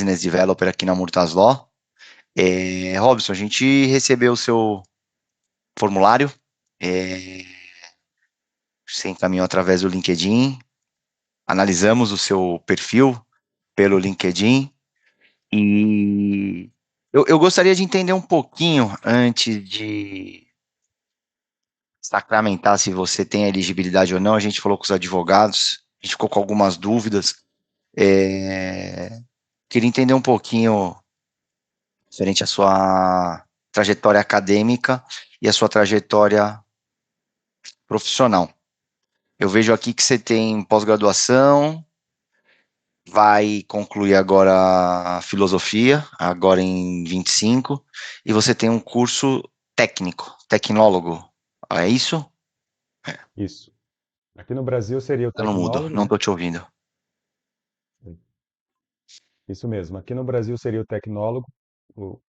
Business Developer aqui na Murtas Law. Robson, a gente recebeu o seu formulário, é, você encaminhou através do LinkedIn, analisamos o seu perfil pelo LinkedIn e eu gostaria de entender um pouquinho antes de sacramentar se você tem elegibilidade ou não. A gente falou com os advogados, a gente ficou com algumas dúvidas. É, Queria entender um pouquinho referente à sua trajetória acadêmica e a sua trajetória profissional. Eu vejo aqui que você tem pós-graduação, vai concluir agora a filosofia, agora em 25, e você tem um curso técnico, tecnólogo. É isso? Isso. Aqui no Brasil seria o Eu não mudo, tecnólogo, não né? estou te ouvindo. Isso mesmo. Aqui no Brasil seria o tecnólogo, o,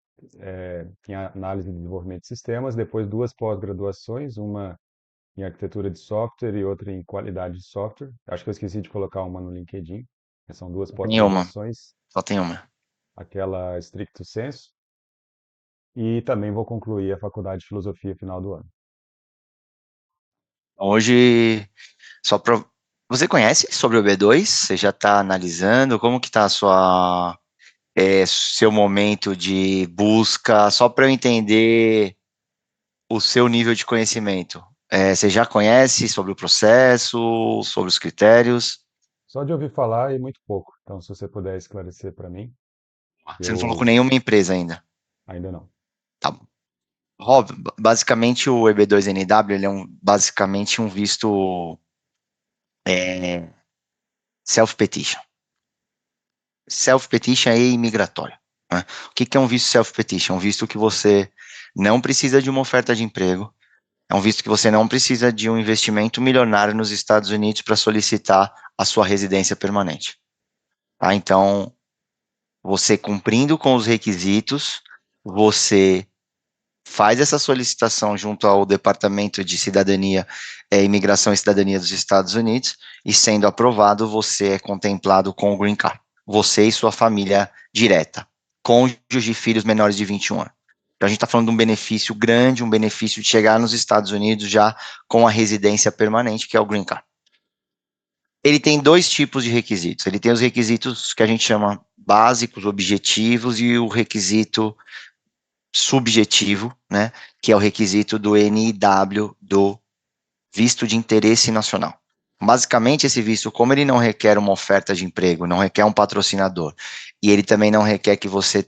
em análise e desenvolvimento de sistemas, depois duas pós-graduações, uma em arquitetura de software e outra em qualidade de software. Acho que eu esqueci de colocar uma no LinkedIn. São duas Tem uma, pós-graduações, só tem uma. aquela stricto sensu, e também vou concluir a faculdade de filosofia final do ano. Hoje, só para... Você conhece sobre o B2? Você já está analisando? Como que está a sua, seu momento de busca? Só para eu entender o seu nível de conhecimento. Você já conhece sobre o processo, sobre os critérios? Só de ouvir falar e muito pouco. Então, se você puder esclarecer para mim, Você não falou com eu nenhuma empresa ainda. ainda não. Tá bom. Rob, basicamente o EB2NW ele é basicamente um visto é, self-petition. Self-petition é imigratório, né? O que que é um visto self-petition? Um visto que você não precisa de uma oferta de emprego, é um visto que você não precisa de um investimento milionário nos Estados Unidos para solicitar a sua residência permanente. Tá? Então, você cumprindo com os requisitos, você faz essa solicitação junto ao Departamento de Cidadania, Imigração e Cidadania dos Estados Unidos, e sendo aprovado, você é contemplado com o Green Card. Você e sua família direta, cônjuge e filhos menores de 21 anos. Então, a gente está falando de um benefício grande, um benefício de chegar nos Estados Unidos já com a residência permanente, que é o Green Card. Ele tem dois tipos de requisitos. Ele tem os requisitos que a gente chama básicos, objetivos, e o requisito subjetivo, né, que é o requisito do NIW, do visto de interesse nacional. Basicamente, esse visto, como ele não requer uma oferta de emprego, não requer um patrocinador, e ele também não requer que você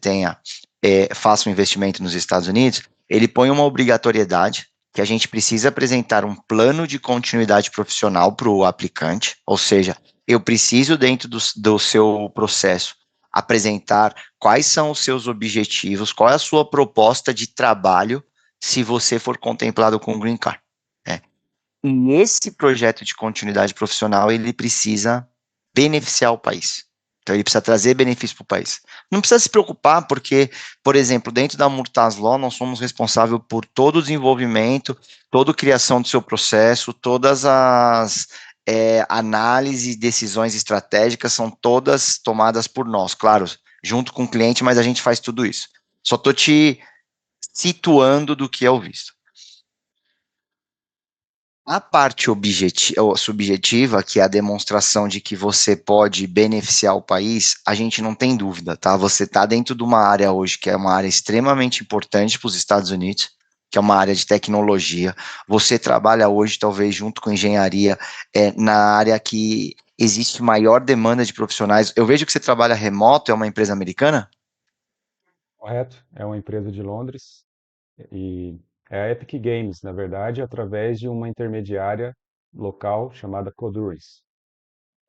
faça um investimento nos Estados Unidos, ele põe uma obrigatoriedade que a gente precisa apresentar um plano de continuidade profissional para o aplicante, ou seja, eu preciso, dentro do seu processo, apresentar quais são os seus objetivos, qual é a sua proposta de trabalho se você for contemplado com o Green Card. Né? E esse projeto de continuidade profissional, ele precisa beneficiar o país. Então, ele precisa trazer benefício para o país. Não precisa se preocupar, porque, por exemplo, dentro da Murtas Law, nós somos responsáveis por todo o desenvolvimento, toda a criação do seu processo, todas as análises e decisões estratégicas são todas tomadas por nós, claro, junto com o cliente, mas a gente faz tudo isso. Só estou te situando do que é o visto. A parte ou subjetiva, que é a demonstração de que você pode beneficiar o país, a gente não tem dúvida, tá? Você está dentro de uma área hoje que é uma área extremamente importante para os Estados Unidos, que é uma área de tecnologia. Você trabalha hoje, talvez, junto com engenharia, na área que existe maior demanda de profissionais. Eu vejo que você trabalha remoto, é uma empresa americana? Correto? É uma empresa de Londres e é a Epic Games, na verdade, através de uma intermediária local chamada Coduris.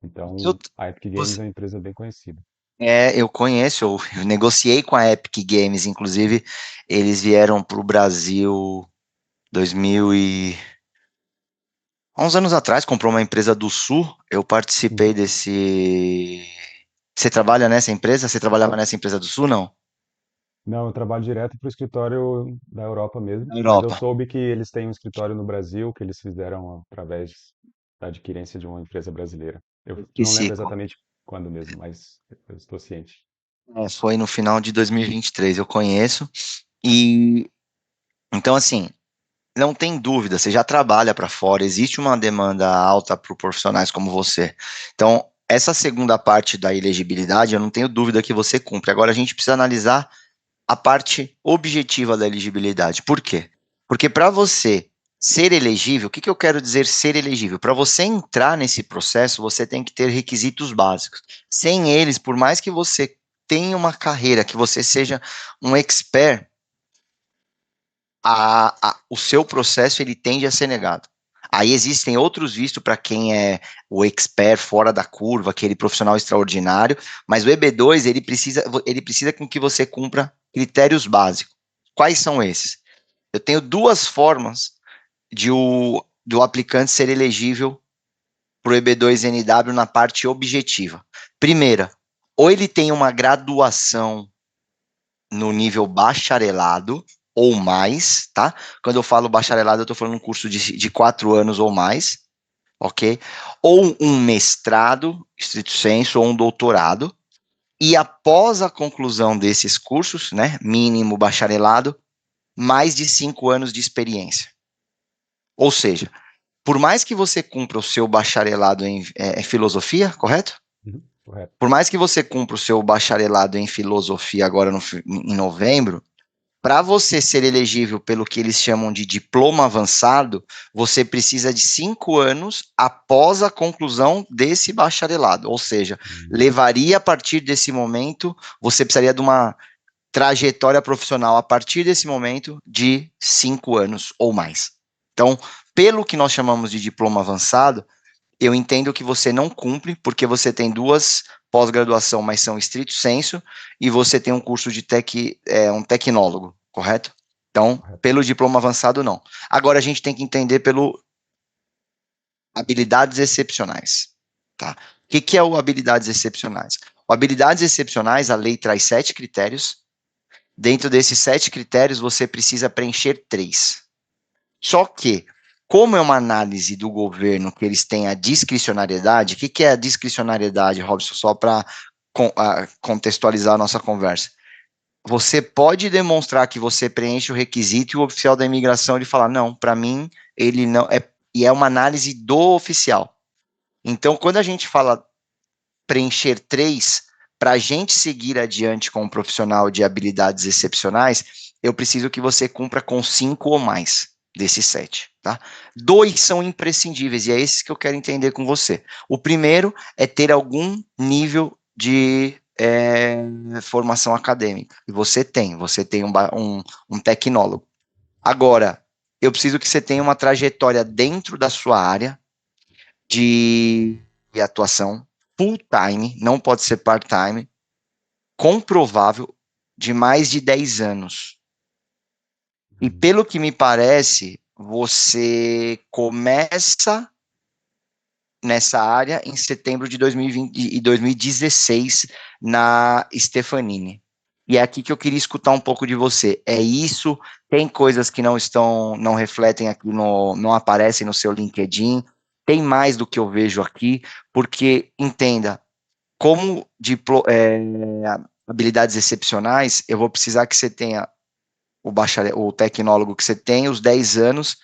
Eu, Então, a Epic Games você- é uma empresa bem conhecida. eu conheço, eu negociei com a Epic Games, inclusive eles vieram para o Brasil 2000 e... há uns anos atrás, comprou uma empresa do Sul, eu participei Uhum. desse... Você trabalha nessa empresa? Você trabalhava nessa empresa do Sul, não? Não, eu trabalho direto para o escritório da Europa mesmo, Na mas eu Europa. soube que eles têm um escritório no Brasil que eles fizeram através da adquirência de uma empresa brasileira. Eu não lembro Esqueci. exatamente quando mesmo, mas eu estou ciente. Foi no final de 2023, eu conheço. E então, assim, não tem dúvida, você já trabalha para fora, existe uma demanda alta por profissionais como você. Então, essa segunda parte da elegibilidade, eu não tenho dúvida que você cumpre. Agora, a gente precisa analisar a parte objetiva da elegibilidade. Por quê? Porque para você ser elegível, o que que eu quero dizer ser elegível? Para você entrar nesse processo, você tem que ter requisitos básicos. Sem eles, por mais que você tenha uma carreira, que você seja um expert, o seu processo ele tende a ser negado. Aí existem outros vistos para quem é o expert fora da curva, aquele profissional extraordinário, mas o EB2 ele precisa com que você cumpra critérios básicos. Quais são esses? Eu tenho duas formas do aplicante ser elegível para o EB2NW na parte objetiva. Primeira, ou ele tem uma graduação no nível bacharelado ou mais, tá? Quando eu falo bacharelado, eu estou falando um curso de 4 anos ou mais, ok? Ou um mestrado, estrito sensu, ou um doutorado. E após a conclusão desses cursos, né, mínimo bacharelado, mais de 5 anos de experiência. Ou seja, por mais que você cumpra o seu bacharelado em filosofia, correto? Uhum, correto. Por mais que você cumpra o seu bacharelado em filosofia agora em novembro, para você ser elegível pelo que eles chamam de diploma avançado, você precisa de 5 anos após a conclusão desse bacharelado. Ou seja, Uhum. levaria a partir desse momento, você precisaria de uma trajetória profissional a partir desse momento de 5 anos ou mais. Então, pelo que nós chamamos de diploma avançado, eu entendo que você não cumpre, porque você tem duas pós-graduação, mas são estrito sensu, e você tem um curso de um tecnólogo, correto? Então, Correto. pelo diploma avançado, não. Agora a gente tem que entender pelo habilidades excepcionais, tá? O que, que é o habilidades excepcionais? O habilidades excepcionais, a lei traz 7 critérios. Dentro desses 7 critérios, você precisa preencher 3. Só que, como é uma análise do governo que eles têm a discricionariedade, o que, que é a discricionariedade, Robson, só para contextualizar a nossa conversa? Você pode demonstrar que você preenche o requisito e o oficial da imigração ele fala, não, para mim ele não é, e é uma análise do oficial. Então, quando a gente fala preencher 3, para a gente seguir adiante com um profissional de habilidades excepcionais, eu preciso que você cumpra com 5 ou mais desses 7, tá? 2 são imprescindíveis, e é esses que eu quero entender com você. O primeiro é ter algum nível de formação acadêmica. E você tem um tecnólogo. Agora, eu preciso que você tenha uma trajetória dentro da sua área de atuação full time, não pode ser part-time, comprovável de mais de 10 anos. E Uhum. pelo que me parece, você começa nessa área em setembro de 2020 e 2016 na Stefanini. E é aqui que eu queria escutar um pouco de você. É isso? Tem coisas que não refletem aqui não aparecem no seu LinkedIn? Tem mais do que eu vejo aqui, porque entenda, como habilidades excepcionais, eu vou precisar que você tenha o tecnólogo que você tem, os 10 anos,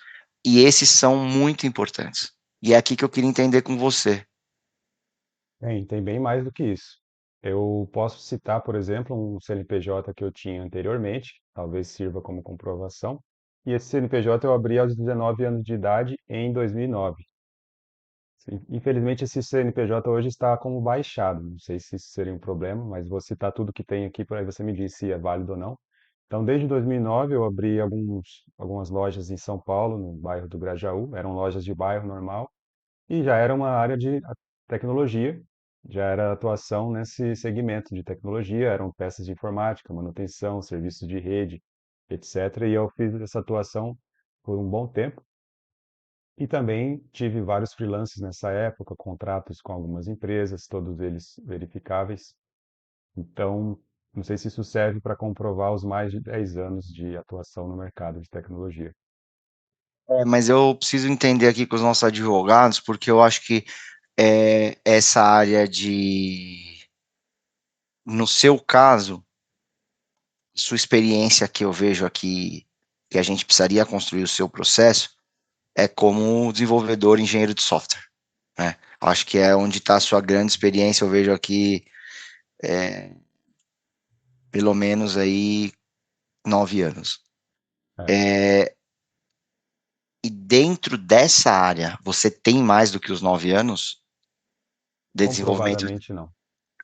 e esses são muito importantes. E é aqui que eu queria entender com você. Tem bem mais do que isso. Eu posso citar, por exemplo, um CNPJ que eu tinha anteriormente, talvez sirva como comprovação. E esse CNPJ eu abri aos 19 anos de idade em 2009. Infelizmente, esse CNPJ hoje está como baixado. Não sei se isso seria um problema, mas vou citar tudo que tem aqui para aí você me diz se é válido ou não. Então, desde 2009, eu abri algumas lojas em São Paulo, no bairro do Grajaú. Eram lojas de bairro normal e já era uma área de tecnologia, já era atuação nesse segmento de tecnologia. Eram peças de informática, manutenção, serviços de rede, etc. E eu fiz essa atuação por um bom tempo. E também tive vários freelances nessa época, contratos com algumas empresas, todos eles verificáveis. Então, não sei se isso serve para comprovar os mais de 10 anos de atuação no mercado de tecnologia. Mas eu preciso entender aqui com os nossos advogados, porque eu acho que essa área no seu caso, sua experiência que eu vejo aqui, que a gente precisaria construir o seu processo, é como desenvolvedor, engenheiro de software, né? Acho que é onde está a sua grande experiência. Eu vejo aqui, pelo menos aí, 9 anos. É, É, e dentro dessa área, você tem mais do que os 9 anos de desenvolvimento? comprovadamente não.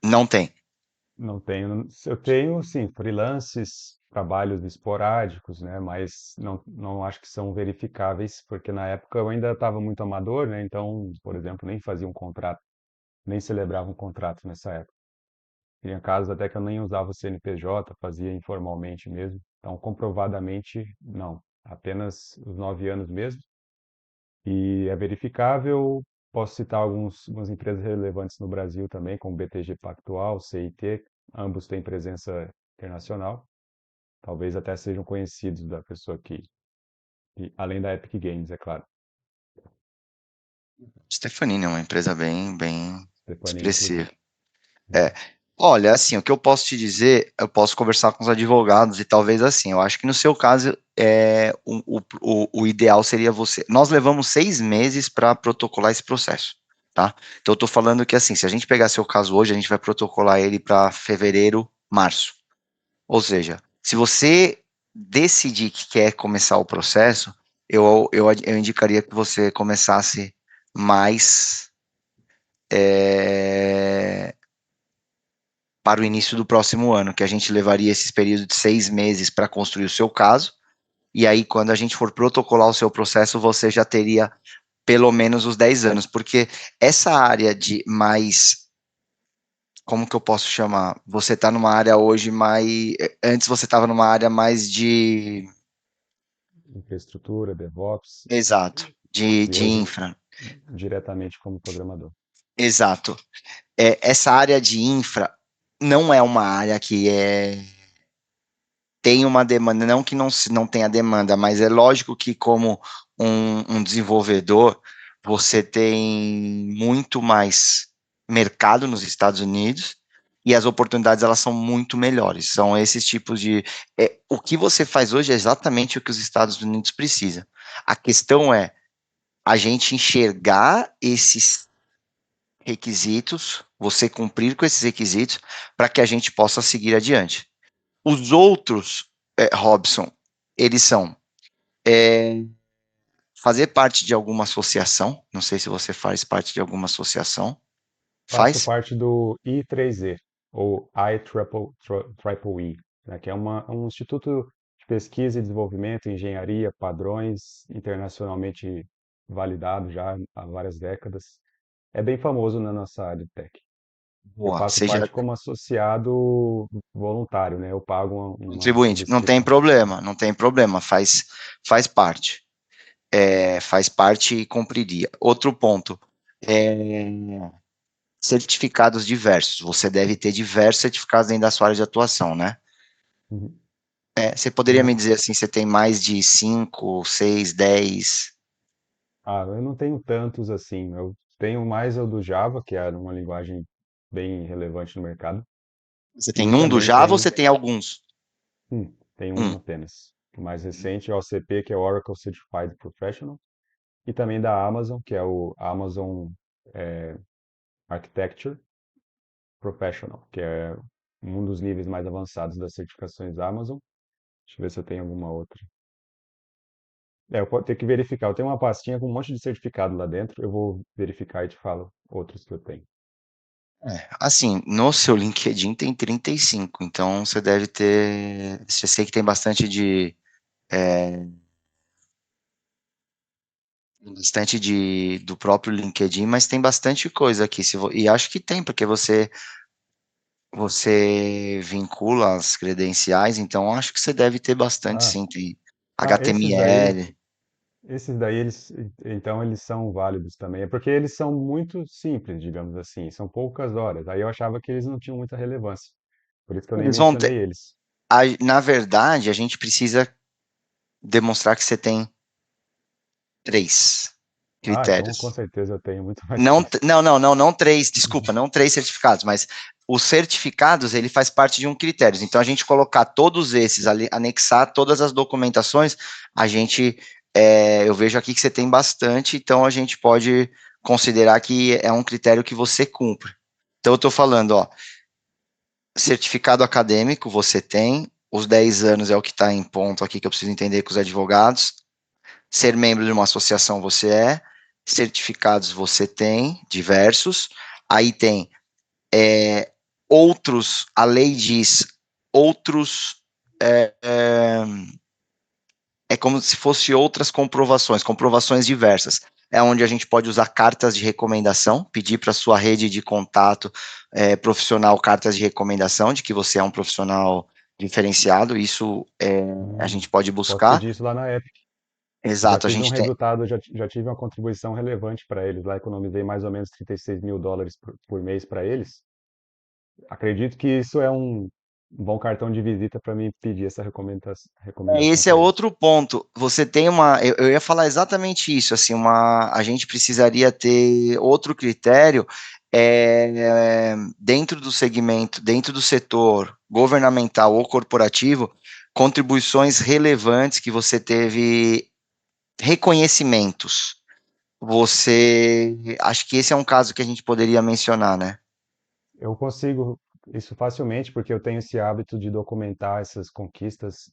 Não tem. Não tenho. Eu tenho, sim, freelances, trabalhos esporádicos, né? Mas não acho que são verificáveis, porque na época eu ainda estava muito amador, né? Então, por exemplo, nem fazia um contrato, nem celebrava um contrato nessa época. Tinha casos até que eu nem usava o CNPJ, fazia informalmente mesmo. Então, comprovadamente, não. Apenas os 9 anos mesmo. E é verificável. Posso citar algumas empresas relevantes no Brasil também, como BTG Pactual, CIT, ambos têm presença internacional. Talvez até sejam conhecidos da pessoa além da Epic Games, é claro. Stefanini é uma empresa bem Stephanie, expressiva. inclusive. É. Olha, assim, o que eu posso te dizer, eu posso conversar com os advogados e talvez assim, eu acho que no seu caso, o ideal seria você. Nós levamos 6 meses para protocolar esse processo, tá? Então, eu tô falando que assim, se a gente pegar seu caso hoje, a gente vai protocolar ele para fevereiro, março. Ou seja, se você decidir que quer começar o processo, eu indicaria que você começasse mais. é, para o início do próximo ano, que a gente levaria esses períodos de 6 meses para construir o seu caso, e aí quando a gente for protocolar o seu processo, você já teria pelo menos os 10 anos, porque essa área de mais, como que eu posso chamar? Você está numa área hoje mais, antes você estava numa área mais de, Infraestrutura, DevOps, exato, e de hoje infra, diretamente como programador. exato. Essa área de infra não é uma área que tem uma demanda, não que não tenha demanda, mas é lógico que como um desenvolvedor, você tem muito mais mercado nos Estados Unidos e as oportunidades elas são muito melhores. São esses tipos de... o que você faz hoje é exatamente o que os Estados Unidos precisam. A questão é a gente enxergar esses requisitos, você cumprir com esses requisitos, para que a gente possa seguir adiante. Os outros, Robson, eles são é, fazer parte de alguma associação. Não sei se você faz parte de alguma associação. Faço Faz? parte do I3E, ou IEEE, né, que é um instituto de pesquisa e desenvolvimento em engenharia, padrões internacionalmente validado já há várias décadas. É bem famoso na nossa área de tech. Eu Boa, faço seja parte como associado voluntário, né? Eu pago uma contribuinte. Não tem subscrição. problema, não tem problema. Faz parte. Faz parte e cumpriria. Outro ponto. é, certificados diversos. Você deve ter diversos certificados dentro da sua área de atuação, né? Uhum. Você poderia me Tenho, dizer assim, você tem mais de 5, 6, 10? eu não tenho tantos assim. Eu tenho mais o do Java, que é uma linguagem bem relevante no mercado. Você E tem um do também Java ou tenho, você tem alguns? tenho um Um. apenas. O mais recente é o OCP, que é o Oracle Certified Professional. E também da Amazon, que é o Amazon é, Architecture Professional, que é um dos níveis mais avançados das certificações da Amazon. Deixa eu ver se eu tenho alguma outra. Eu posso ter que verificar. Eu tenho uma pastinha com um monte de certificado lá dentro. Eu vou verificar e te falo outros que eu tenho. Assim, no seu LinkedIn tem 35, então você deve ter. Eu sei que tem bastante do próprio LinkedIn, mas tem bastante coisa aqui. E acho que tem, porque você vincula as credenciais, então acho que você deve ter bastante, Ah, sim. Tem ah, HTML. esses daí então eles são válidos também. É porque eles são muito simples, digamos assim. São poucas horas. Aí eu achava que eles não tinham muita relevância. Por isso que eu nem Eles vão mencionei ter. eles. Na verdade, a gente precisa demonstrar que você tem três. Ah, então com critérios. certeza eu tenho muito mais que Não, isso. não três, desculpa, não três certificados, mas os certificados, ele faz parte de um critério. Então, a gente colocar todos esses, ali, anexar todas as documentações, a gente, eu vejo aqui que você tem bastante, então a gente pode considerar que é um critério que você cumpre. Então, eu estou falando, ó, certificado acadêmico você tem, os 10 anos é o que está em ponto aqui que eu preciso entender com os advogados, ser membro de uma associação você é, certificados você tem, diversos, aí tem outros, a lei diz, outros, é, é, é como se fosse outras comprovações, comprovações diversas. É onde a gente pode usar cartas de recomendação, pedir para sua rede de contato profissional cartas de recomendação de que você é um profissional diferenciado, isso a gente pode Posso buscar. pedir isso lá na Epic. Já Exato, a tive um gente tem. resultado, já tive uma contribuição relevante para eles. Lá economizei mais ou menos US$ 36.000 por mês para eles. Acredito que isso é um bom cartão de visita para mim pedir essa recomendação Esse é para eles. outro ponto. Você tem uma. Eu ia falar exatamente isso. Assim, a gente precisaria ter outro critério dentro do segmento, dentro do setor governamental ou corporativo, contribuições relevantes que você teve reconhecimentos. Você. Acho que esse é um caso que a gente poderia mencionar, né? Eu consigo isso facilmente porque eu tenho esse hábito de documentar essas conquistas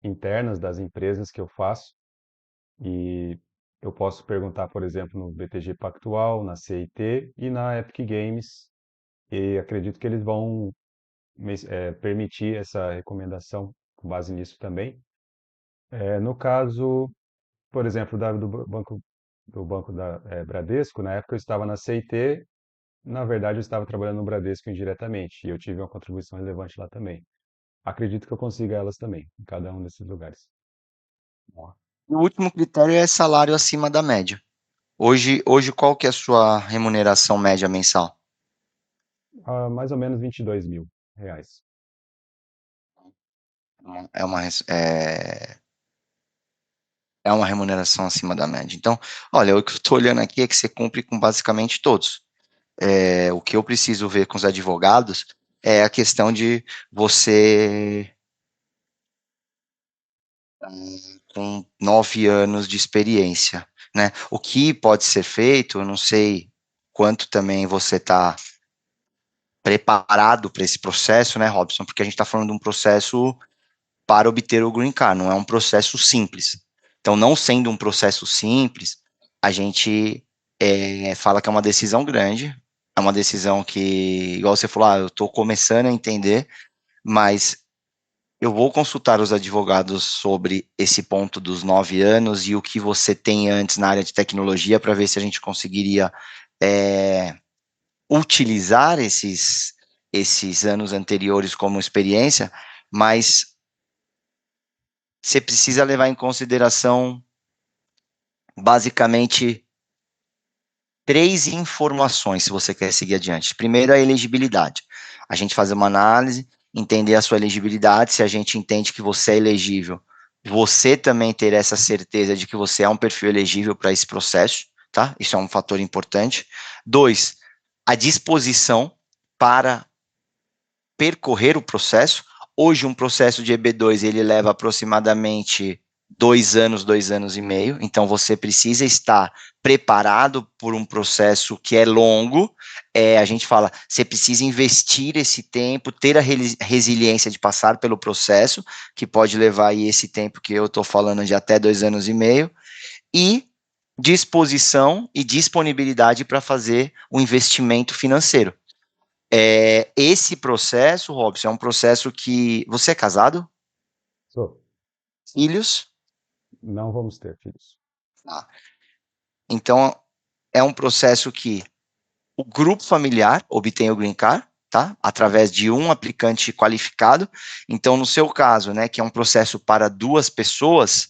internas das empresas que eu faço e eu posso perguntar, por exemplo, no BTG Pactual, na CIT e na Epic Games e acredito que eles vão permitir essa recomendação com base nisso também. No caso, por exemplo, do banco da Bradesco, na época eu estava na CIT, na verdade eu estava trabalhando no Bradesco indiretamente e eu tive uma contribuição relevante lá também. Acredito que eu consiga elas também, em cada um desses lugares. O último critério é salário acima da média. Hoje qual que é a sua remuneração média mensal? Mais ou menos R$ 22.000. É uma, é uma remuneração acima da média. Então, olha, o que eu estou olhando aqui é que você cumpre com basicamente todos. O que eu preciso ver com os advogados é a questão de você com 9 anos de experiência, né? O que pode ser feito, eu não sei quanto também você está preparado para esse processo, né, Robson? Porque a gente está falando de um processo para obter o green card, não é um processo simples. Então, não sendo um processo simples, a gente fala que é uma decisão grande, é uma decisão que, igual você falou, eu estou começando a entender, mas eu vou consultar os advogados sobre esse ponto dos 9 anos e o que você tem antes na área de tecnologia para ver se a gente conseguiria é, utilizar esses anos anteriores como experiência, mas você precisa levar em consideração basicamente três informações se você quer seguir adiante. Primeiro, a elegibilidade. A gente fazer uma análise, entender a sua elegibilidade, se a gente entende que você é elegível, você também ter essa certeza de que você é um perfil elegível para esse processo, tá? Isso é um fator importante. Dois, a disposição para percorrer o processo. Hoje, um processo de EB2, ele leva aproximadamente 2 anos, 2 anos e meio, então você precisa estar preparado por um processo que é longo, a gente fala, você precisa investir esse tempo, ter a resiliência de passar pelo processo, que pode levar aí esse tempo que eu estou falando de até 2 anos e meio, e disposição e disponibilidade para fazer o investimento financeiro. Esse processo, Robson, é um processo que. Você é casado? Sou. Filhos? Não vamos ter filhos. Tá. Então, é um processo que o grupo familiar obtém o green card, tá? Através de um aplicante qualificado. Então, no seu caso, né, que é um processo para duas pessoas,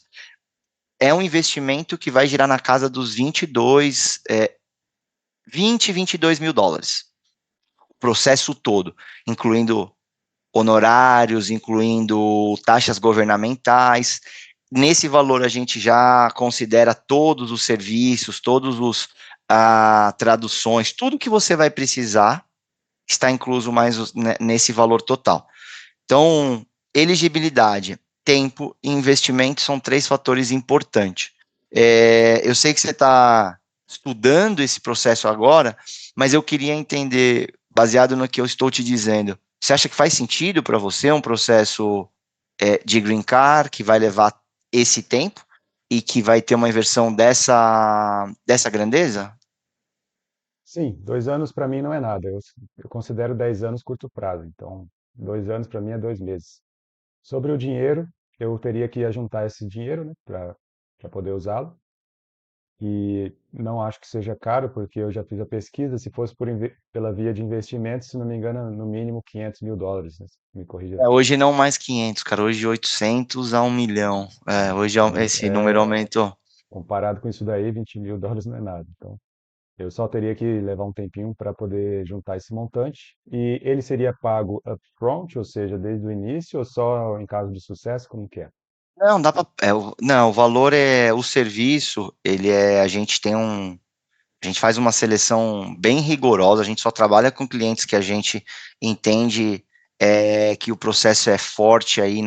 é um investimento que vai girar na casa dos 22 mil dólares. O processo todo, incluindo honorários, incluindo taxas governamentais. nesse valor a gente já considera todos os serviços, todos os traduções, tudo que você vai precisar está incluso nesse valor total. Então, elegibilidade, tempo e investimento são três fatores importantes. Eu sei que você está estudando esse processo agora, mas eu queria entender, baseado no que eu estou te dizendo, você acha que faz sentido para você um processo de green card que vai levar esse tempo e que vai ter uma inversão dessa grandeza? Sim, 2 anos para mim não é nada. Eu considero 10 anos curto prazo. Então, 2 anos para mim é 2 meses. Sobre o dinheiro, eu teria que juntar esse dinheiro, né, para poder usá-lo. E não acho que seja caro, porque eu já fiz a pesquisa. Se fosse pela via de investimento, se não me engano, no mínimo US$ 500.000, né? Me corrija. Hoje não mais 500, cara. Hoje 800 a 1 milhão. Hoje esse número aumentou. Comparado com isso daí, US$ 20.000 não é nada. Então, eu só teria que levar um tempinho para poder juntar esse montante. E ele seria pago upfront, ou seja, desde o início, ou só em caso de sucesso, como que é? Não, dá para. Não, o valor é o serviço. A gente faz uma seleção bem rigorosa. A gente só trabalha com clientes que a gente entende que o processo é forte aí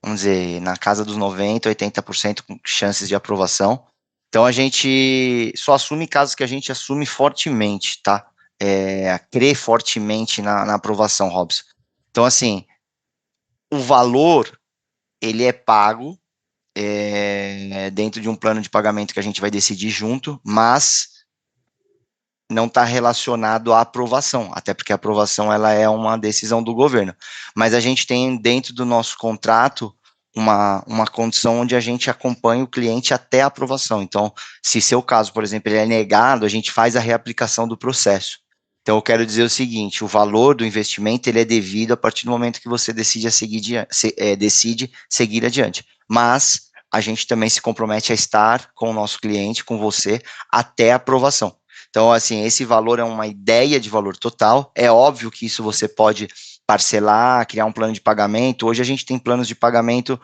vamos dizer, na casa dos 90, 80% com chances de aprovação. Então a gente só assume casos que a gente assume fortemente, tá? Crê fortemente na aprovação, Robson. Então, assim, o valor ele é pago dentro de um plano de pagamento que a gente vai decidir junto, mas não está relacionado à aprovação, até porque a aprovação ela é uma decisão do governo. Mas a gente tem dentro do nosso contrato uma condição onde a gente acompanha o cliente até a aprovação. Então, se seu caso, por exemplo, ele é negado, a gente faz a reaplicação do processo. Então, eu quero dizer o seguinte: o valor do investimento ele é devido a partir do momento que você decide seguir adiante. Mas a gente também se compromete a estar com o nosso cliente, com você, até a aprovação. Então, assim, esse valor é uma ideia de valor total. É óbvio que isso você pode parcelar, criar um plano de pagamento. Hoje a gente tem planos de pagamento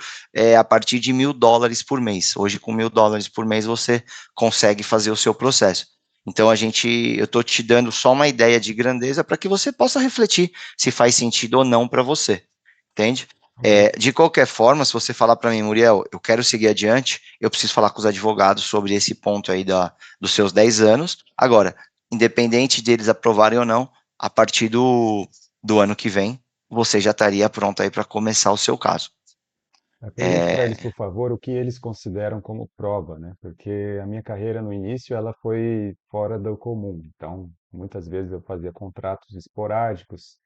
a partir de US$ 1.000 por mês. Hoje, com US$ 1.000 por mês, você consegue fazer o seu processo. Então, eu estou te dando só uma ideia de grandeza para que você possa refletir se faz sentido ou não para você. Entende? Ok. De qualquer forma, se você falar para mim, Muriel, eu quero seguir adiante, eu preciso falar com os advogados sobre esse ponto aí dos seus 10 anos. Agora, independente deles aprovarem ou não, a partir do ano que vem, você já estaria pronto aí para começar o seu caso. Pergunte para É, eles, por favor, o que eles consideram como prova, né? Porque a minha carreira no início ela foi fora do comum. Então, muitas vezes eu fazia contratos esporádicos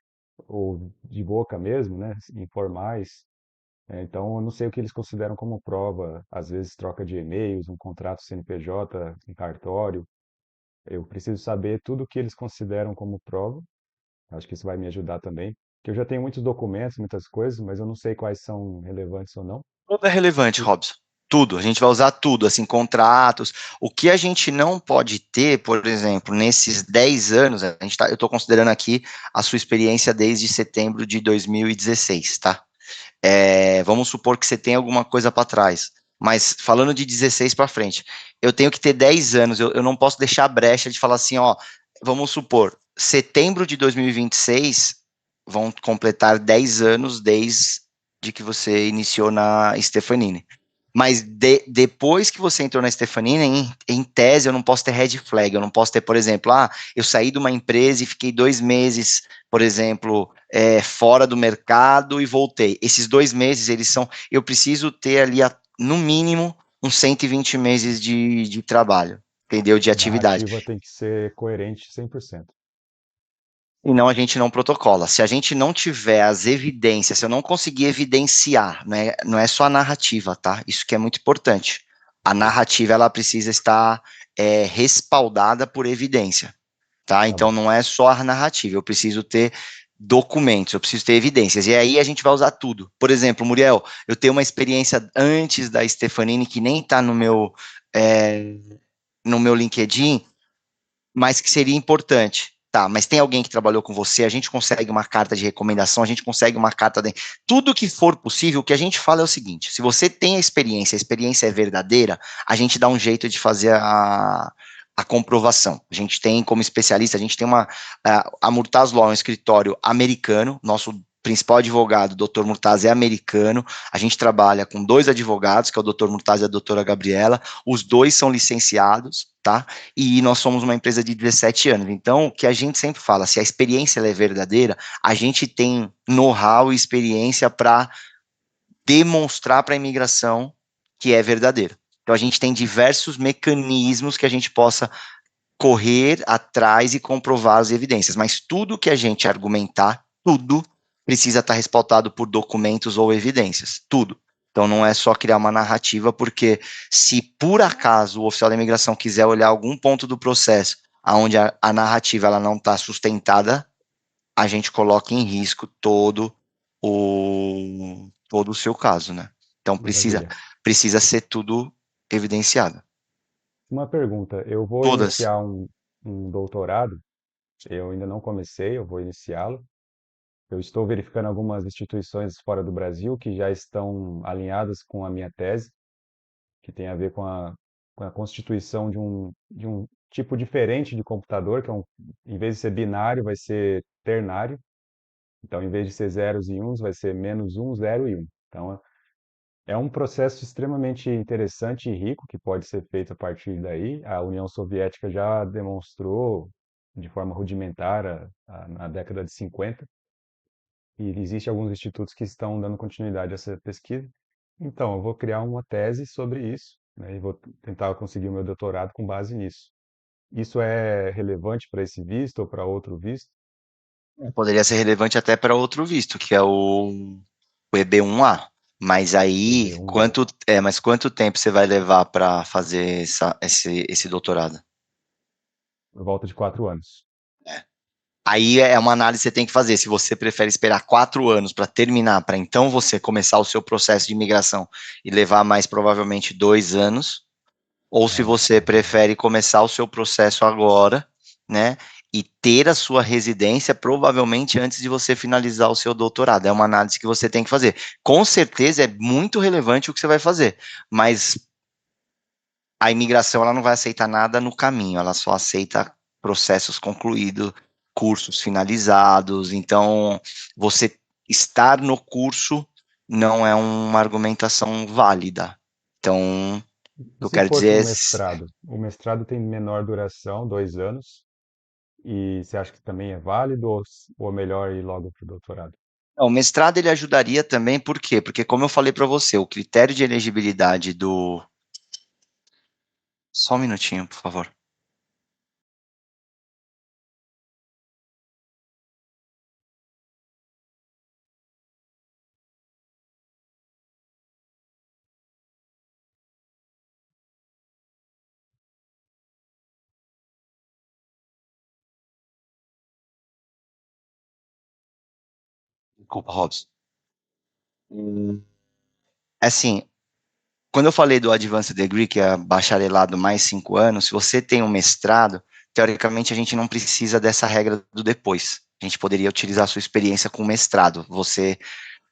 ou de boca mesmo, né? Informais. Então, eu não sei o que eles consideram como prova. Às vezes, troca de e-mails, um contrato CNPJ, um cartório. Eu preciso saber tudo o que eles consideram como prova. Acho que isso vai me ajudar também. Porque eu já tenho muitos documentos, muitas coisas, mas eu não sei quais são relevantes ou não. tudo é relevante, E- Robson. Tudo, a gente vai usar tudo, assim, contratos. O que a gente não pode ter, por exemplo, nesses 10 anos, eu estou considerando aqui a sua experiência desde setembro de 2016, tá? Vamos supor que você tem alguma coisa para trás, mas falando de 16 para frente, eu tenho que ter 10 anos, eu não posso deixar a brecha de falar assim, ó, vamos supor, setembro de 2026 vão completar 10 anos desde que você iniciou na Stefanini. Mas depois que você entrou na Stefanini, em tese, eu não posso ter red flag, eu não posso ter, por exemplo, eu saí de uma empresa e fiquei 2 meses, por exemplo, fora do mercado e voltei. Esses 2 meses, eu preciso ter ali, no mínimo, uns 120 meses de trabalho, entendeu? De A atividade. narrativa tem que ser coerente 100%. Senão a gente não protocola. Se a gente não tiver as evidências, se eu não conseguir evidenciar, não é só a narrativa, tá? Isso que é muito importante. A narrativa, ela precisa estar respaldada por evidência, tá? Tá Então bom. não é só a narrativa, eu preciso ter documentos, eu preciso ter evidências. E aí a gente vai usar tudo. Por exemplo, Muriel, eu tenho uma experiência antes da Stefanini que nem está no meu LinkedIn, mas que seria importante. Tá, mas tem alguém que trabalhou com você, a gente consegue uma carta de recomendação, a gente consegue uma carta de... Tudo que for possível, o que a gente fala é o seguinte, se você tem a experiência é verdadeira, a gente dá um jeito de fazer a comprovação. A gente tem, como especialista, a gente tem a Murtaz Law, um escritório americano, nosso principal advogado, o Dr. Murtaz, é americano, a gente trabalha com dois advogados, que é o Dr. Murtaz e a doutora Gabriela, os dois são licenciados, tá? E nós somos uma empresa de 17 anos. Então, o que a gente sempre fala, se a experiência ela é verdadeira, a gente tem know-how e experiência para demonstrar para a imigração que é verdadeiro. Então, a gente tem diversos mecanismos que a gente possa correr atrás e comprovar as evidências, mas tudo que a gente argumentar, tudo precisa estar respaldado por documentos ou evidências, tudo. Então não é só criar uma narrativa, porque se por acaso o oficial da imigração quiser olhar algum ponto do processo onde a narrativa ela não está sustentada, a gente coloca em risco todo o seu caso, né? Então precisa, Maravilha. precisa ser tudo evidenciado. Uma pergunta, eu vou Todas. iniciar um doutorado, eu ainda não comecei, eu vou iniciá-lo. Eu estou verificando algumas instituições fora do Brasil que já estão alinhadas com a minha tese, que tem a ver com a constituição de um tipo diferente de computador, que em vez de ser binário, vai ser ternário. Então, em vez de ser zeros e uns, vai ser menos um, zero e um. Então, é um processo extremamente interessante e rico que pode ser feito a partir daí. A União Soviética já demonstrou de forma rudimentar na década de 50, e existem alguns institutos que estão dando continuidade a essa pesquisa. Então, eu vou criar uma tese sobre isso, né, e vou tentar conseguir o meu doutorado com base nisso. Isso é relevante para esse visto ou para outro visto? Poderia ser relevante até para outro visto, que é o EB1A. Mas aí, EB1A. mas quanto tempo você vai levar para fazer esse doutorado? Por volta de 4 anos. Aí é uma análise que você tem que fazer. Se você prefere esperar 4 anos para terminar, para então você começar o seu processo de imigração e levar mais provavelmente 2 anos, ou se Ah, você prefere começar o seu processo agora, né, e ter a sua residência provavelmente antes de você finalizar o seu doutorado. É uma análise que você tem que fazer. Com certeza é muito relevante o que você vai fazer, mas a imigração ela não vai aceitar nada no caminho, ela só aceita processos concluídos, cursos finalizados. Então, você estar no curso não é uma argumentação válida. Então, o e que eu se quero for para dizer um é mestrado? O mestrado tem menor duração, 2 anos, e você acha que também é válido ou é melhor ir logo para o doutorado? não, o mestrado ele ajudaria também, por quê? Porque, como eu falei para você, o critério de elegibilidade do. Só um minutinho, por favor. Desculpa, Robson. Assim, quando eu falei do Advanced Degree, que é bacharelado mais 5 anos, se você tem um mestrado, teoricamente a gente não precisa dessa regra do depois. A gente poderia utilizar a sua experiência com mestrado.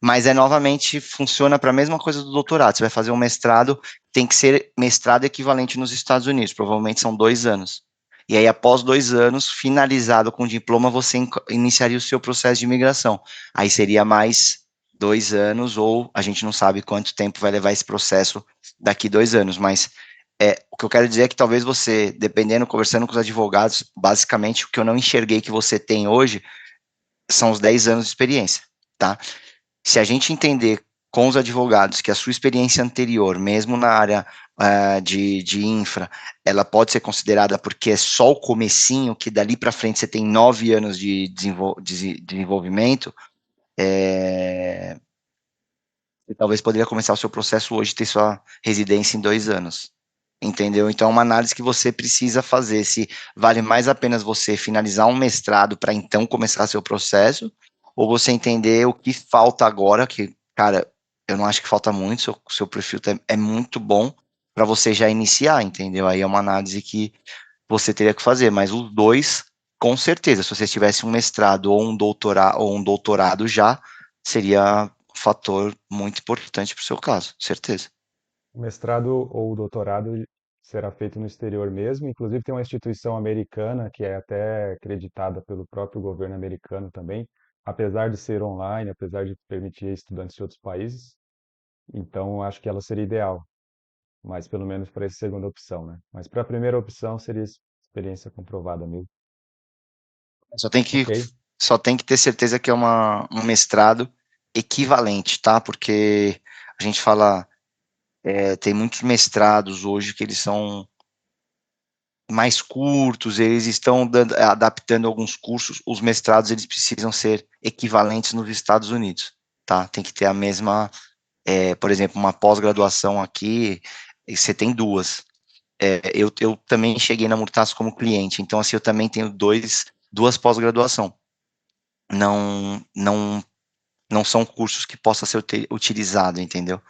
Mas novamente funciona para a mesma coisa do doutorado. Você vai fazer um mestrado, tem que ser mestrado equivalente nos Estados Unidos, provavelmente são 2 anos. E aí, após 2 anos, finalizado com o diploma, você iniciaria o seu processo de imigração. Aí seria mais 2 anos, ou a gente não sabe quanto tempo vai levar esse processo daqui 2 anos. Mas o que eu quero dizer é que talvez você, dependendo, conversando com os advogados, basicamente o que eu não enxerguei que você tem hoje são os 10 anos de experiência, tá? Se a gente entender com os advogados que a sua experiência anterior, mesmo na área de infra, ela pode ser considerada porque é só o comecinho, que dali para frente você tem 9 anos de desenvolvimento, você talvez poderia começar o seu processo hoje e ter sua residência em 2 anos. Entendeu? Então, é uma análise que você precisa fazer, se vale mais a pena você finalizar um mestrado para então começar seu processo, ou você entender o que falta agora, que, cara, eu não acho que falta muito, seu perfil é muito bom para você já iniciar, entendeu? Aí é uma análise que você teria que fazer, mas os dois com certeza, se você tivesse um mestrado ou um doutorado já, seria um fator muito importante para o seu caso, certeza. O mestrado ou o doutorado será feito no exterior mesmo. Inclusive, tem uma instituição americana que é até acreditada pelo próprio governo americano também, apesar de ser online, apesar de permitir estudantes de outros países. Então, acho que ela seria ideal, mas pelo menos para essa segunda opção, né? Mas para a primeira opção seria experiência comprovada mesmo. Só tem que, Ok, só tem que ter certeza que é um mestrado equivalente, tá? Porque a gente fala, tem muitos mestrados hoje que eles são mais curtos, eles estão adaptando alguns cursos, os mestrados eles precisam ser equivalentes nos Estados Unidos, tá? Tem que ter a mesma, por exemplo, uma pós-graduação aqui, e você tem duas. Eu também cheguei na Murtaço como cliente, então assim, eu também tenho duas pós-graduação. Não, não são cursos que possa ser utilizado, entendeu?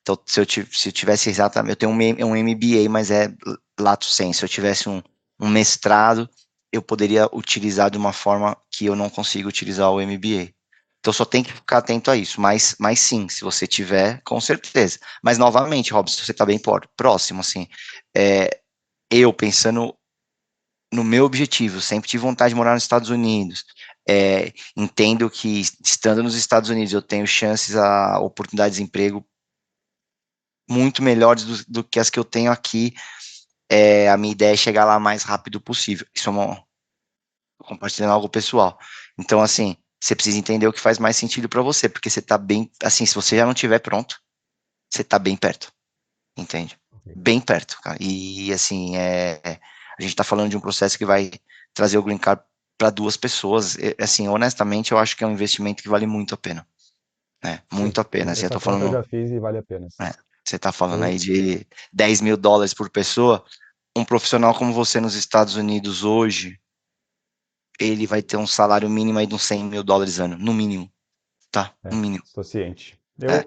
Então, se eu tivesse exatamente, eu tenho um MBA, mas é lato sensu. Se eu tivesse um mestrado, eu poderia utilizar de uma forma que eu não consigo utilizar o MBA. Então, só tem que ficar atento a isso. Mas sim, se você tiver, com certeza. Mas, novamente, Robson, você está bem próximo, assim. É, eu, pensando no meu objetivo, sempre tive vontade de morar nos Estados Unidos. Entendo que, estando nos Estados Unidos, eu tenho chances a oportunidades de emprego muito melhores do que as que eu tenho aqui. A minha ideia é chegar lá o mais rápido possível. Isso é compartilhando algo pessoal. Então, assim, você precisa entender o que faz mais sentido para você, porque você tá bem, assim, se você já não tiver pronto, você tá bem perto, entende? ok. Bem perto, cara. E, assim, a gente tá falando de um processo que vai trazer o Green Card para duas pessoas. Assim, honestamente, eu acho que é um investimento que vale muito a pena, né? Sim, Muito a pena. Assim, eu essa tô conta eu falando, já fiz e vale a pena, sim. né, você tá falando aí Eu, de US$ 10.000 por pessoa. Um profissional como você nos Estados Unidos hoje, ele vai ter um salário mínimo aí de uns US$ 100.000 ano, no mínimo, tá? No mínimo. estou ciente. É.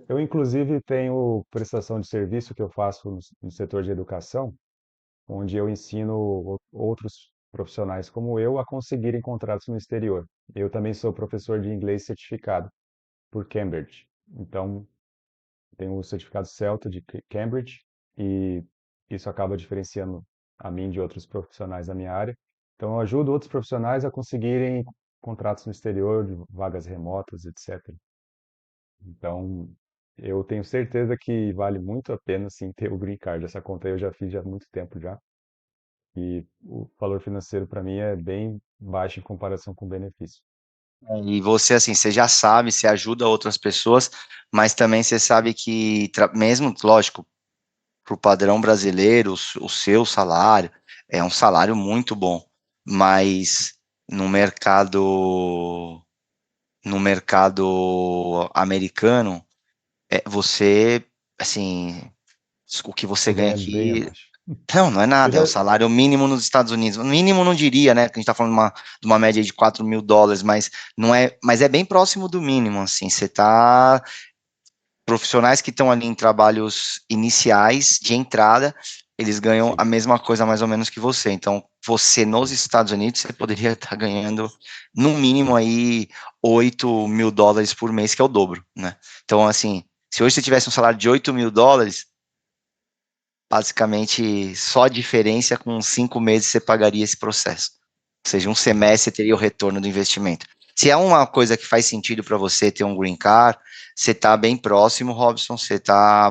Eu, inclusive, tenho prestação de serviço que eu faço no setor de educação, onde eu ensino outros profissionais como eu a conseguirem contratos no exterior. Eu também sou professor de inglês certificado por Cambridge. Então, tenho o certificado CELTA de Cambridge e isso acaba diferenciando a mim de outros profissionais da minha área. Então, eu ajudo outros profissionais a conseguirem contratos no exterior, de vagas remotas, etc. Então, eu tenho certeza que vale muito a pena sim ter o Green Card. Essa conta eu já fiz já há muito tempo já. E o valor financeiro para mim é bem baixo em comparação com o benefício. E você, assim, você já sabe, você ajuda outras pessoas, mas também você sabe que, mesmo, lógico, para o padrão brasileiro, o seu salário é um salário muito bom, mas no mercado, no mercado americano, você, assim, o que você Você ganha ganha bem aqui. abaixo. Não, não é Eu nada, é o já, salário mínimo nos Estados Unidos. O mínimo não diria, né? Porque a gente tá falando de uma média de US$ 4.000, mas não é, mas é bem próximo do mínimo, assim. Você tá. Profissionais que estão ali em trabalhos iniciais, de entrada, eles ganham a sim, mesma coisa mais ou menos que você. Então, você nos sim. Estados Unidos, você poderia estar ganhando, no mínimo, aí, US$ 8.000 por mês, que é o dobro, né? Então, assim, se hoje você tivesse um salário de US$ 8.000, basicamente, só a diferença com 5 meses você pagaria esse processo. Ou seja, um Uhum. semestre teria o retorno do investimento. Se é uma coisa que faz sentido para você ter um green card, você está bem próximo, Robson.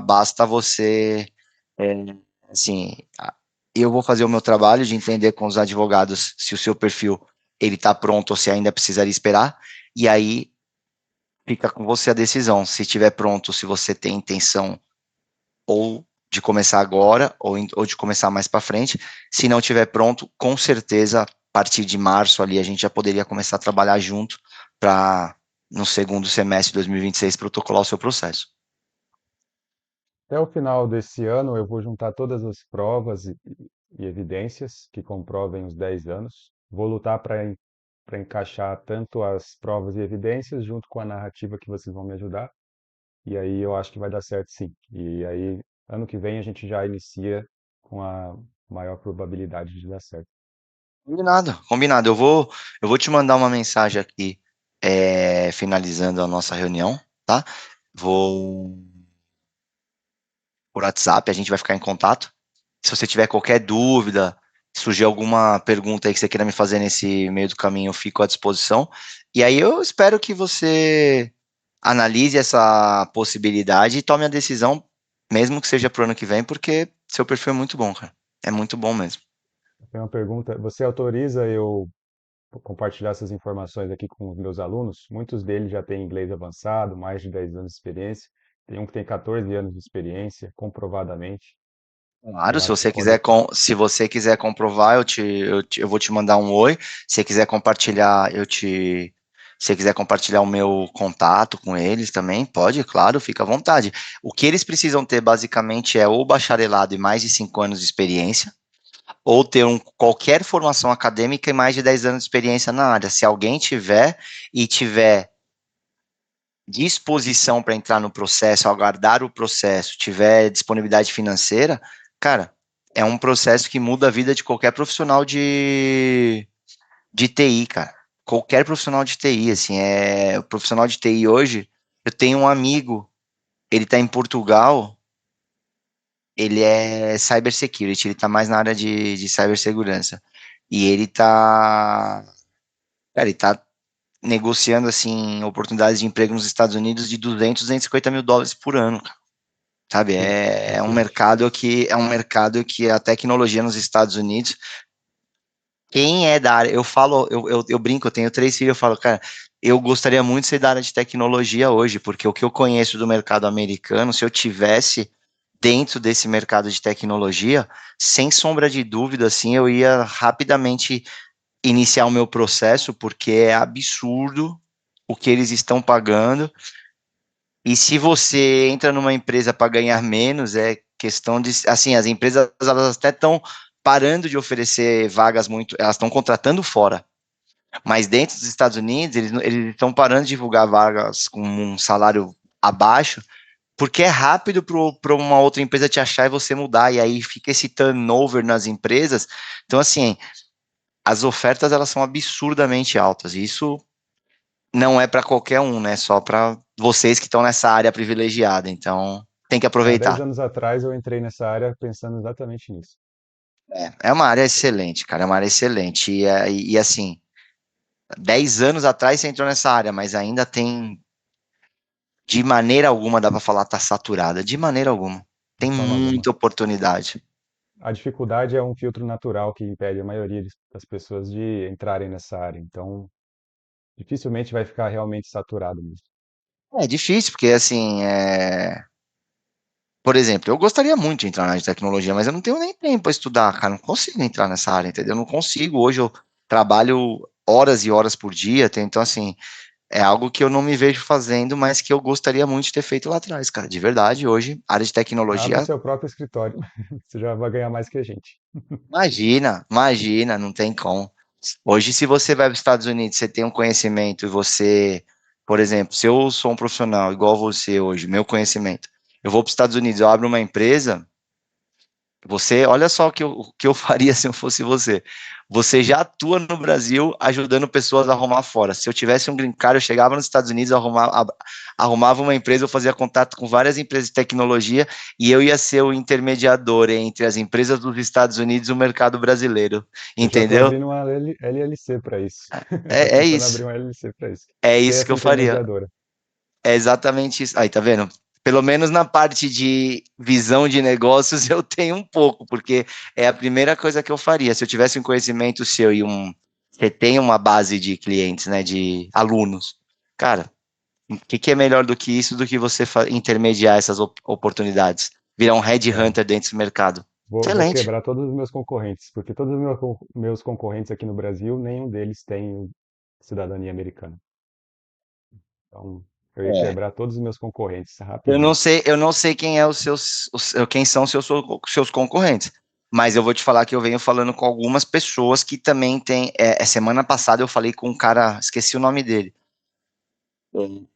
Basta você, é, assim, eu vou fazer o meu trabalho de entender com os advogados se o seu perfil ele está pronto ou se ainda precisaria esperar. E aí fica com você a decisão. Se estiver pronto, se você tem intenção ou de começar agora, ou de começar mais para frente. Se não tiver pronto, com certeza, a partir de março ali, a gente já poderia começar a trabalhar junto para, no segundo semestre de 2026, protocolar o seu processo. Até o final desse ano, eu vou juntar todas as provas e evidências que comprovem os 10 anos. Vou lutar para encaixar tanto as provas e evidências junto com a narrativa que vocês vão me ajudar. E aí eu acho que vai dar certo sim. E aí, ano que vem, a gente já inicia com a maior probabilidade de dar certo. Combinado, combinado. Eu vou te mandar uma mensagem aqui, finalizando a nossa reunião, tá? Vou por WhatsApp, a gente vai ficar em contato. Se você tiver qualquer dúvida, surgir alguma pergunta aí que você queira me fazer nesse meio do caminho, eu fico à disposição. E aí eu espero que você analise essa possibilidade e tome a decisão, mesmo que seja pro ano que vem, porque seu perfil é muito bom, cara. É muito bom mesmo. Tem uma pergunta: você autoriza eu compartilhar essas informações aqui com os meus alunos? Muitos deles já têm inglês avançado, mais de 10 anos de experiência. Tem um que tem 14 anos de experiência, comprovadamente. Você Claro, se acha que você pode? quiser, se você quiser comprovar, eu vou te mandar um oi. Se você quiser compartilhar, se você quiser compartilhar o meu contato com eles também, pode, claro, fica à vontade. O que eles precisam ter basicamente é ou bacharelado e mais de 5 anos de experiência, ou ter qualquer formação acadêmica e mais de 10 anos de experiência na área. Se alguém tiver e tiver disposição para entrar no processo, aguardar o processo, tiver disponibilidade financeira, cara, é um processo que muda a vida de qualquer profissional de TI, cara. Qualquer profissional de TI, assim, o profissional de TI hoje, eu tenho um amigo, ele tá em Portugal, ele é cybersecurity, ele tá mais na área de cibersegurança. E cara, ele tá negociando, assim, oportunidades de emprego nos Estados Unidos de 200, US$ 250 mil por ano, sabe? Excelente. É um mercado que a tecnologia nos Estados Unidos, quem é da área, eu falo, eu brinco, eu tenho 3 filhos, eu falo, cara, eu gostaria muito de ser da área de tecnologia hoje, porque o que eu conheço do mercado americano, se eu tivesse dentro desse mercado de tecnologia, sem sombra de dúvida, assim, eu ia rapidamente iniciar o meu processo, porque é absurdo o que eles estão pagando. E se você entra numa empresa para ganhar menos, é questão de, assim, as empresas elas até estão parando de oferecer vagas muito, elas estão contratando fora. Mas dentro dos Estados Unidos, eles estão parando de divulgar vagas com um salário abaixo, porque é rápido para uma outra empresa te achar e você mudar, e aí fica esse turnover nas empresas. Então, assim, as ofertas elas são absurdamente altas, e isso não é para qualquer um, né? Só para vocês que estão nessa área privilegiada. Então, tem que Há 10 aproveitar. anos atrás eu entrei nessa área pensando exatamente nisso. É uma área excelente, cara. É uma área excelente. E assim, 10 anos atrás você entrou nessa área, mas ainda tem, de maneira alguma, dá para falar, tá saturada. De maneira alguma. De Tem forma alguma. muita oportunidade. A dificuldade é um filtro natural que impede a maioria das pessoas de entrarem nessa área. Então, dificilmente vai ficar realmente saturado mesmo. É difícil, porque assim, por exemplo, eu gostaria muito de entrar na área de tecnologia, mas eu não tenho nem tempo para estudar, cara. Não consigo entrar nessa área, entendeu? Eu não consigo. Hoje eu trabalho horas e horas por dia, então assim, é algo que eu não me vejo fazendo, mas que eu gostaria muito de ter feito lá atrás, cara. De verdade, hoje, área de Abra tecnologia, seu próprio escritório. Você já vai ganhar mais que a gente. imagina, imagina, não tem como. Hoje, se você vai para os Estados Unidos, você tem um conhecimento e você, por exemplo, se eu sou um profissional igual você hoje, meu conhecimento, eu vou para os Estados Unidos, eu abro uma empresa. Você, olha só o que eu faria se eu fosse você. Você já atua no Brasil ajudando pessoas a arrumar fora. Se eu tivesse um green card, eu chegava nos Estados Unidos, arrumava uma empresa, eu fazia contato com várias empresas de tecnologia e eu ia ser o intermediador entre as empresas dos Estados Unidos e o mercado brasileiro. Eu já estou Entendeu? abrindo uma LLC para isso. Estou É pensando em abrir isso. uma LLC para isso. É Ser isso que essa eu faria. intermediadora. É exatamente isso. Aí, tá vendo? Pelo menos na parte de visão de negócios eu tenho um pouco, porque é a primeira coisa que eu faria. Se eu tivesse um conhecimento seu e você tem uma base de clientes, né, de alunos, cara, o que é melhor do que isso, do que você intermediar essas oportunidades? Virar um É, headhunter dentro desse mercado. vou Excelente. quebrar todos os meus concorrentes, porque todos os meus concorrentes aqui no Brasil, nenhum deles tem cidadania americana. Então, eu ia É. quebrar todos os meus concorrentes rapidinho. Eu não sei quem é quem são seus concorrentes. Mas eu vou te falar que eu venho falando com algumas pessoas que também têm. Semana passada eu falei com um cara, esqueci o nome dele.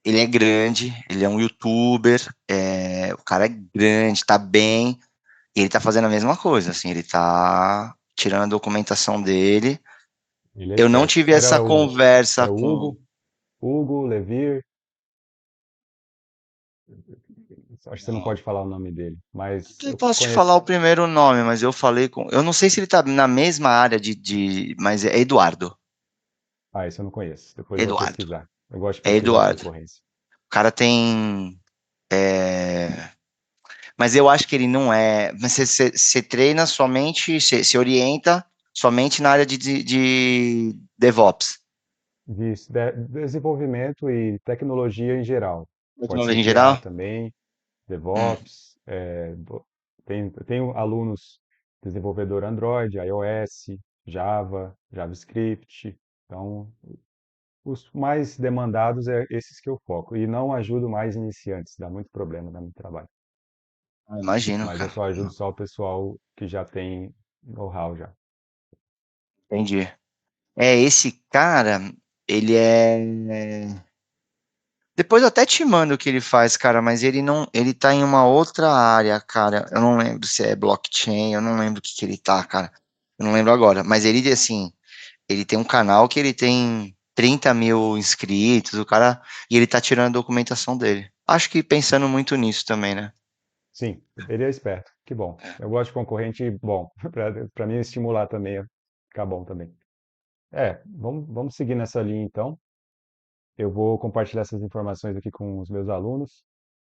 Ele é grande, ele é um youtuber, o cara é grande, tá bem, e ele tá fazendo a mesma coisa, assim, ele tá tirando a documentação dele, Ele é Eu não esperto. tive essa conversa É o com. Hugo Levir, acho que você não Não. pode falar o nome dele, mas Eu eu posso te falar conheço. o primeiro nome, mas eu falei com. Eu não sei se ele tá na mesma área mas é Eduardo. Ah, esse eu não conheço. Depois eu vou Eduardo. pesquisar. Eu gosto de É pesquisar Eduardo. concorrência. O cara tem. é, Mas eu acho que ele não é. Mas você treina somente, você se orienta somente na área de DevOps. Desenvolvimento e tecnologia em geral. Pode ser Tecnologia em QA geral? também, Hum. DevOps. Tenho alunos desenvolvedor Android, iOS, Java, JavaScript. Então, os mais demandados é esses que eu foco. E não ajudo mais iniciantes, dá muito problema, dá muito trabalho. Imagino, Mas eu cara. só ajudo só o pessoal que já tem know-how já. Entendi. Esse cara, ele Depois eu até te mando o que ele faz, cara, mas ele não, ele tá em uma outra área, cara. Eu não lembro se é blockchain, eu não lembro o que que ele tá, cara. Eu não lembro agora, mas ele, assim, ele tem um canal que ele tem 30 mil inscritos, o cara, e ele tá tirando a documentação dele. Acho que pensando muito nisso também, né? Sim, ele é esperto. Que bom. Eu gosto de concorrente bom, para mim estimular também, ficar bom também. Vamos seguir nessa linha então. Eu vou compartilhar essas informações aqui com os meus alunos.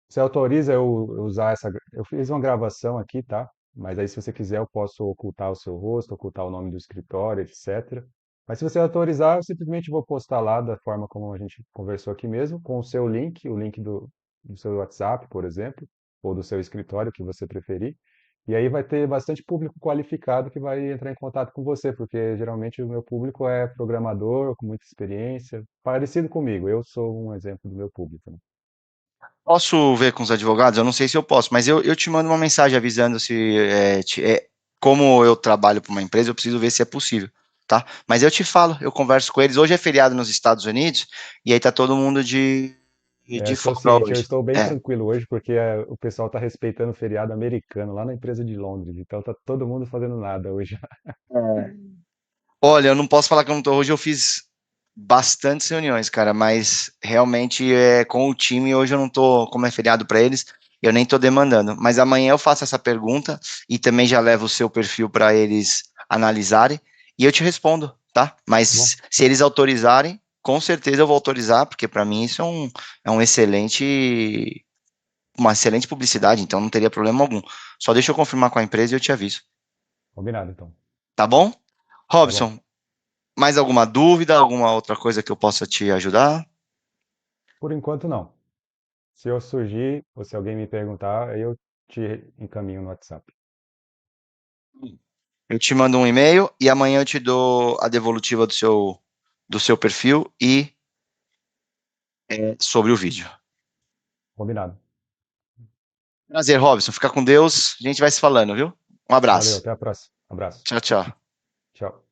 Você autoriza eu usar essa. Eu fiz uma gravação aqui, tá? Mas aí, se você quiser, eu posso ocultar o seu rosto, ocultar o nome do escritório, etc. Mas se você autorizar, eu simplesmente vou postar lá da forma como a gente conversou aqui mesmo, com o seu link, o link do seu WhatsApp, por exemplo, ou do seu escritório, que você preferir. E aí vai ter bastante público qualificado que vai entrar em contato com você, porque geralmente o meu público é programador, com muita experiência, parecido comigo. Eu sou um exemplo do meu público, né? Posso ver com os advogados? Eu não sei se eu posso, mas eu te mando uma mensagem avisando se como eu trabalho para uma empresa, eu preciso ver se é possível, tá? Mas eu te falo, eu converso com eles. Hoje é feriado nos Estados Unidos e aí tá todo mundo de Estou folga ciente, eu hoje. estou bem É. tranquilo hoje porque o pessoal está respeitando o feriado americano lá na empresa de Londres, então tá todo mundo fazendo nada hoje. Olha, eu não posso falar que eu não tô hoje, eu fiz bastantes reuniões, cara, mas realmente com o time hoje eu não tô, como é feriado para eles, eu nem tô demandando. Mas amanhã eu faço essa pergunta e também já levo o seu perfil para eles analisarem e eu te respondo, tá? Bom, Mas se eles autorizarem, com certeza eu vou autorizar, porque para mim isso é um uma excelente publicidade, então não teria problema algum. Só deixa eu confirmar com a empresa e eu te aviso, combinado então. tá bom? Tá bom. Robson, mais alguma dúvida, alguma outra coisa que eu possa te ajudar? Por enquanto não. Se eu surgir ou se alguém me perguntar, aí eu te encaminho no WhatsApp. Eu te mando um e-mail e amanhã eu te dou a devolutiva do seu perfil e sobre o vídeo. Combinado. Prazer, Robson. Fica com Deus. A gente vai se falando, viu? Um Valeu, abraço. até a próxima. Abraço. Tchau, tchau. Tchau.